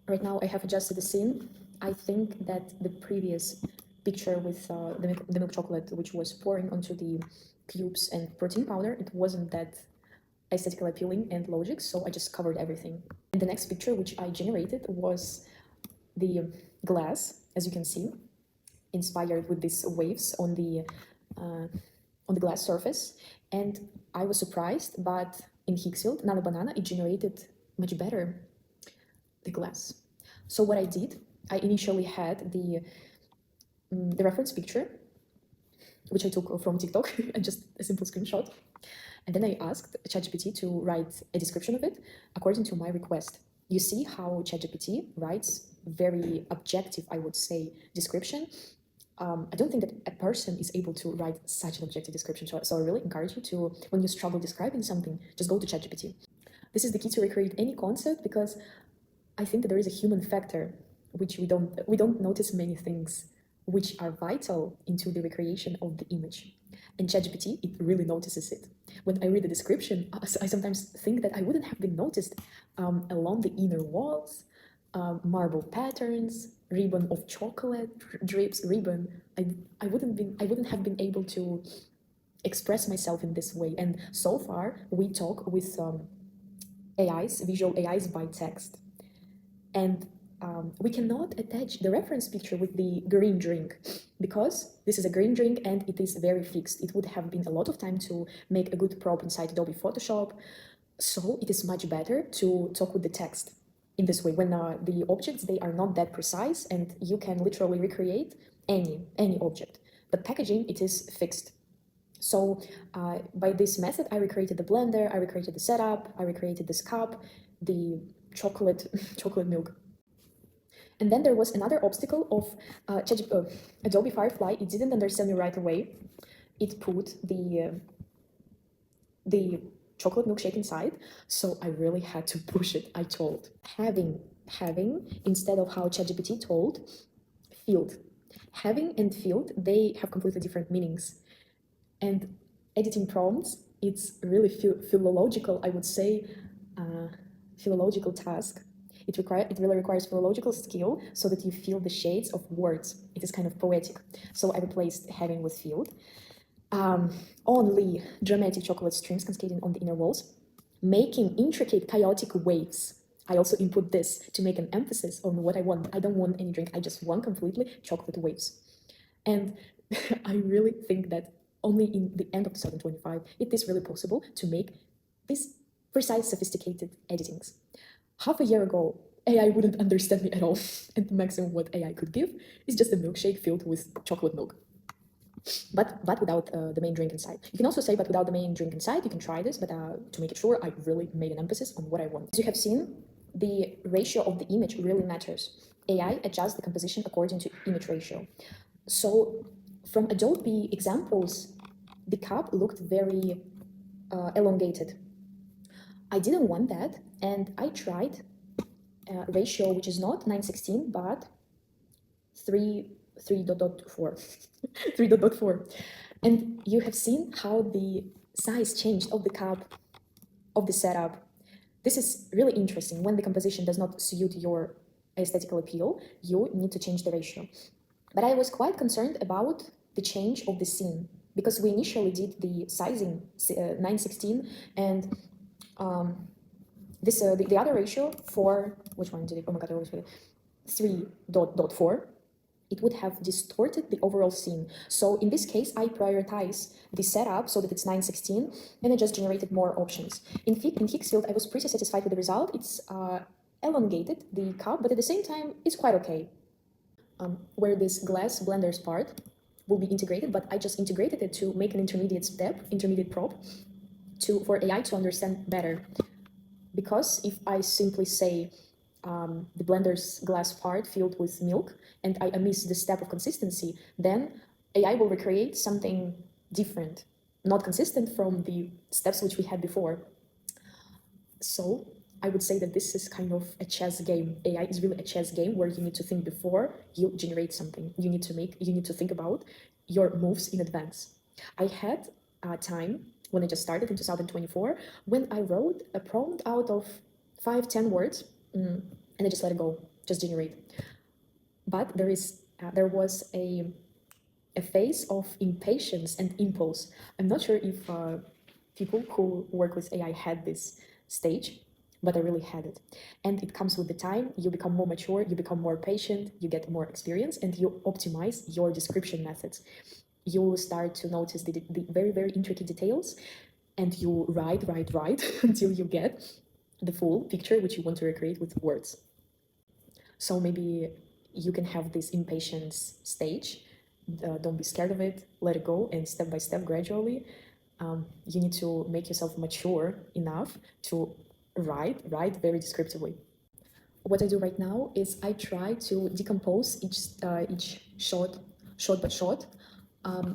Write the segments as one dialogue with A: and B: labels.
A: Right now I have adjusted the scene. I think that the previous picture with the milk chocolate, which was pouring onto the cubes and protein powder, it wasn't that aesthetically appealing and logic, so I just covered everything. And the next picture which I generated was the glass, as you can see, inspired with these waves on the glass surface. And I was surprised, but in Higgsfield, Nano Banana, it generated much better the glass. So what I did, I initially had the reference picture, which I took from TikTok, and just a simple screenshot. And then I asked ChatGPT to write a description of it according to my request. You see how ChatGPT writes very objective, I would say, description. I don't think that a person is able to write such an objective description. So I really encourage you to, when you struggle describing something, just go to ChatGPT. This is the key to recreate any concept, because I think that there is a human factor which we don't notice many things which are vital into the recreation of the image. And ChatGPT, it really notices it. When I read the description, I sometimes think that I wouldn't have been noticed along the inner walls, marble patterns, ribbon of chocolate drips, ribbon. I wouldn't have been able to express myself in this way. And so far, we talk with AIs, visual AIs by text. And we cannot attach the reference picture with the green drink, because this is a green drink and it is very fixed. It would have been a lot of time to make a good prop inside Adobe Photoshop. So it is much better to talk with the text in this way, when the objects, they are not that precise and you can literally recreate any object. But packaging, it is fixed. So by this method, I recreated the blender, I recreated the setup, I recreated this cup, the chocolate milk. And then there was another obstacle of Adobe Firefly. It didn't understand me right away. It put the chocolate milkshake inside, so I really had to push it. I told having instead of how ChatGPT told, field. Having and field, they have completely different meanings. And editing prompts, it's really philological, I would say, philological task. It really requires philological skill so that you feel the shades of words. It is kind of poetic. So I replaced having with field. Only dramatic chocolate strings cascading on the inner walls, making intricate chaotic waves. I also input this to make an emphasis on what I want. I don't want any drink, I just want completely chocolate waves. And I really think that only in the end of 2025, it is really possible to make these precise, sophisticated editings. Half a year ago, AI wouldn't understand me at all, and the maximum what AI could give is just a milkshake filled with chocolate milk. But without the main drink inside. You can also say, but without the main drink inside, you can try this, but to make it sure, I really made an emphasis on what I want. As you have seen, the ratio of the image really matters. AI adjusts the composition according to image ratio. So from Adobe examples, the cup looked very elongated. I didn't want that, and I tried a ratio which is not 9:16, but 3.4. 3.4. And you have seen how the size changed of the cup, of the setup. This is really interesting. When the composition does not suit your aesthetical appeal, you need to change the ratio. But I was quite concerned about the change of the scene, because we initially did the sizing 9:16, and the other ratio for, which one did it? Oh my god, I always forget. 3.4. It would have distorted the overall scene. So in this case, I prioritize the setup so that it's 9:16, and I just generated more options. In Higgsfield, I was pretty satisfied with the result. It's elongated, the cup, but at the same time, it's quite okay. Where this glass blenders part will be integrated, but I just integrated it to make an intermediate step, intermediate prop, for AI to understand better. Because if I simply say the blender's glass part filled with milk, and I miss the step of consistency, then AI will recreate something different, not consistent from the steps which we had before. So I would say that this is kind of a chess game. AI is really a chess game where you need to think before you generate something. You need to think about your moves in advance. I had a time when I just started in 2024, when I wrote a prompt out of 5-10 words, and I just let it go. just generate. But there was a phase of impatience and impulse. I'm not sure if people who work with AI had this stage, but I really had it. And it comes with the time. You become more mature, you become more patient, you get more experience, and you optimize your description methods. You start to notice the very, very intricate details, and you write until you get the full picture which you want to recreate with words. So maybe you can have this impatience stage. Don't be scared of it, let it go, and step by step, gradually, you need to make yourself mature enough to write very descriptively. What I do right now is I try to decompose each shot by shot,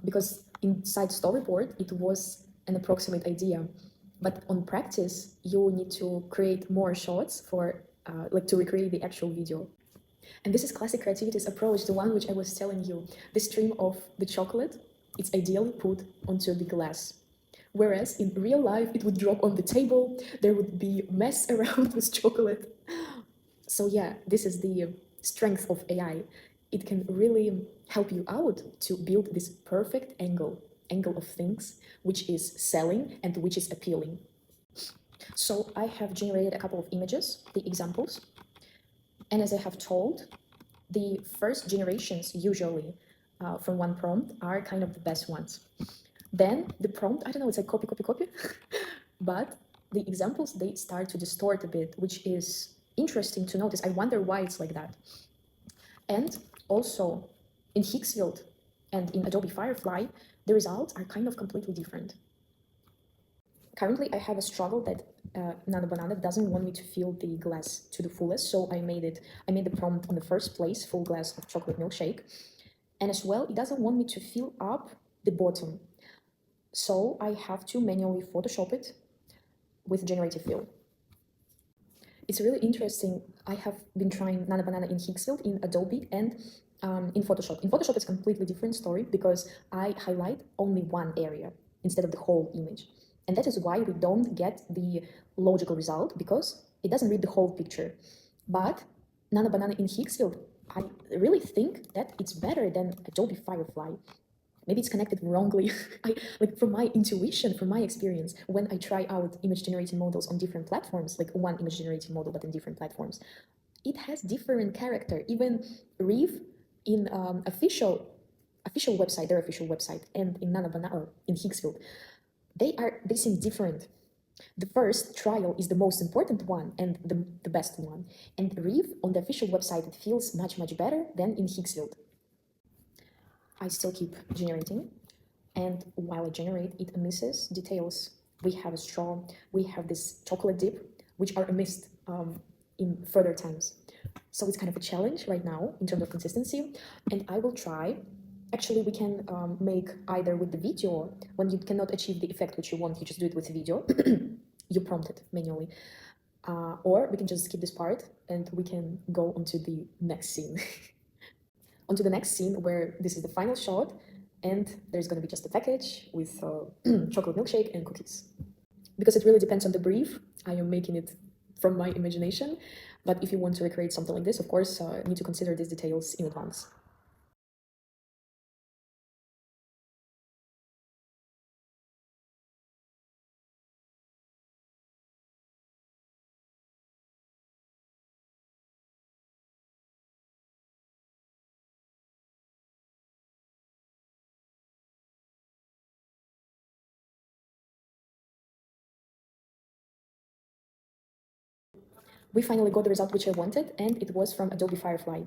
A: because inside storyboard it was an approximate idea, but on practice you need to create more shots for like to recreate the actual video. And this is classic creativity's approach, the one which I was telling you. The stream of the chocolate, it's ideally put onto the glass. Whereas in real life, it would drop on the table, there would be mess around with chocolate. So yeah, this is the strength of AI. It can really help you out to build this perfect angle of things, which is selling and which is appealing. So I have generated a couple of images, the examples. And as I have told, the first generations usually from one prompt are kind of the best ones. Then the prompt, I don't know, it's like copy, but the examples, they start to distort a bit, which is interesting to notice. I wonder why it's like that. And also in Higgsfield and in Adobe Firefly, the results are kind of completely different. Currently, I have a struggle that Nano Banana doesn't want me to fill the glass to the fullest, so I made the prompt on the first place, full glass of chocolate milkshake. And as well, it doesn't want me to fill up the bottom. So I have to manually Photoshop it with generative fill. It's really interesting. I have been trying Nano Banana in Higgsfield, in Adobe, and in Photoshop. In Photoshop, it's a completely different story because I highlight only one area instead of the whole image. And that is why we don't get the logical result, because it doesn't read the whole picture. But Nano Banana in Higgsfield, I really think that it's better than Adobe Firefly. Maybe it's connected wrongly. Like from my intuition, from my experience, when I try out image generating models on different platforms, like one image generating model but in different platforms, it has different character. Even Reeve in official website, their official website, and in Nano Banana or in Higgsfield, they seem different. The first trial is the most important one and the best one. And Reeve on the official website, it feels much better than in Higgsfield. I still keep generating, and while I generate, it misses details. We have a straw, we have this chocolate dip, which are missed in further times. So it's kind of a challenge right now in terms of consistency, and I will try. Actually, we can make either with the video, when you cannot achieve the effect which you want, you just do it with the video, you prompt it manually. Or we can just skip this part and we can go onto the next scene. Onto the next scene where this is the final shot and there's going to be just a package with chocolate milkshake and cookies. Because it really depends on the brief, I am making it from my imagination. But if you want to recreate something like this, of course, you need to consider these details in advance. We finally got the result which I wanted, and it was from Adobe Firefly.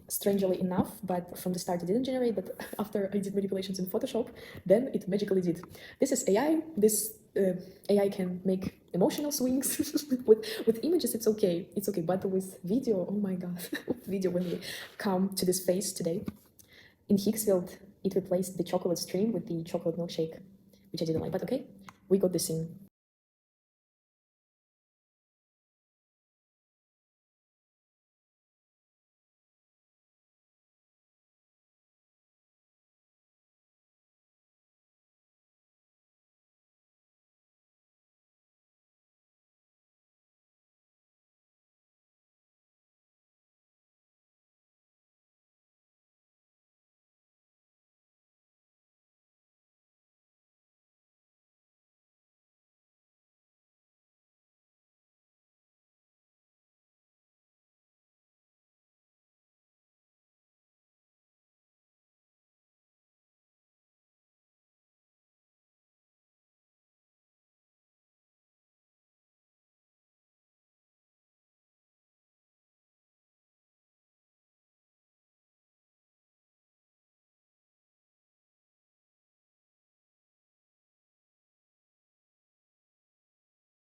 A: Strangely enough, but from the start it didn't generate, but after I did manipulations in Photoshop, then it magically did. This is AI. This AI can make emotional swings. with images, it's okay. It's okay, but with video, oh my god. Video, when we come to this phase today. In Higgsfield, it replaced the chocolate stream with the chocolate milkshake, which I didn't like, but okay, we got the scene.